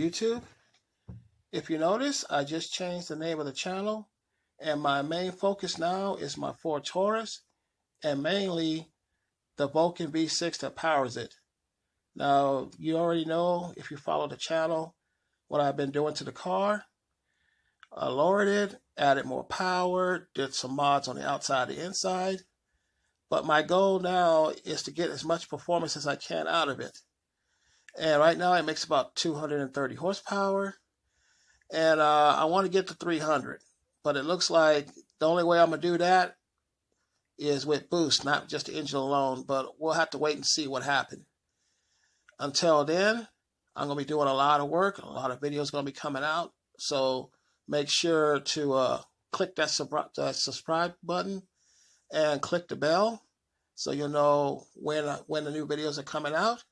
YouTube. If you notice, I just changed the name of the channel, and my main focus now is my Ford Taurus and mainly the Vulcan V6 that powers it. Now, you already know, if you follow the channel, what I've been doing to the car. I lowered it, added more power, did some mods on the outside and inside. But my goal now is to get as much performance as I can out of it. And right now it makes about 230 horsepower. And I want to get to 300. But it looks like the only way I'm going to do that is with boost, not just the engine alone. But we'll have to wait and see what happens. Until then, I'm going to be doing a lot of work. A lot of videos going to be coming out. So make sure to click that subscribe button and click the bell so you'll know when the new videos are coming out.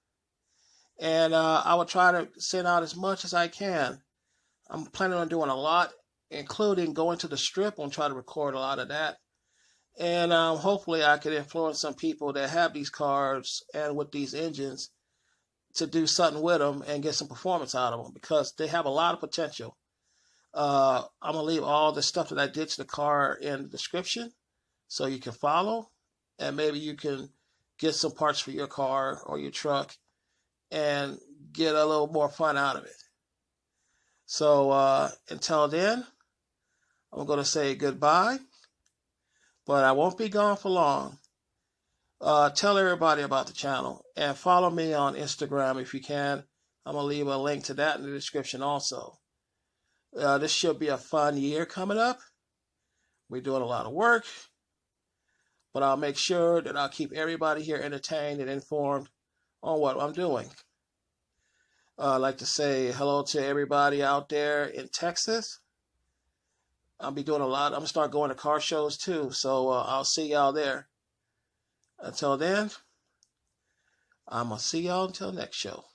And I will try to send out as much as I can. I'm planning on doing a lot, including going to the strip and try to record a lot of that. And hopefully I can influence some people that have these cars and with these engines to do something with them and get some performance out of them, because they have a lot of potential. I'm going to leave all the stuff that I did to the car in the description so you can follow, and maybe you can get some parts for your car or your truck and get a little more fun out of it. So until then, I'm going to say goodbye, but I won't be gone for long. Tell everybody about the channel and follow me on Instagram if you can. I'm going to leave a link to that in the description also. This should be a fun year coming up. We're doing a lot of work, but I'll make sure that I'll keep everybody here entertained and informed on what I'm doing. I'd like to say hello to everybody out there in Texas. I'll be doing a lot. I'm going to start going to car shows too, so I'll see y'all there. Until then, I'm going to see y'all until next show.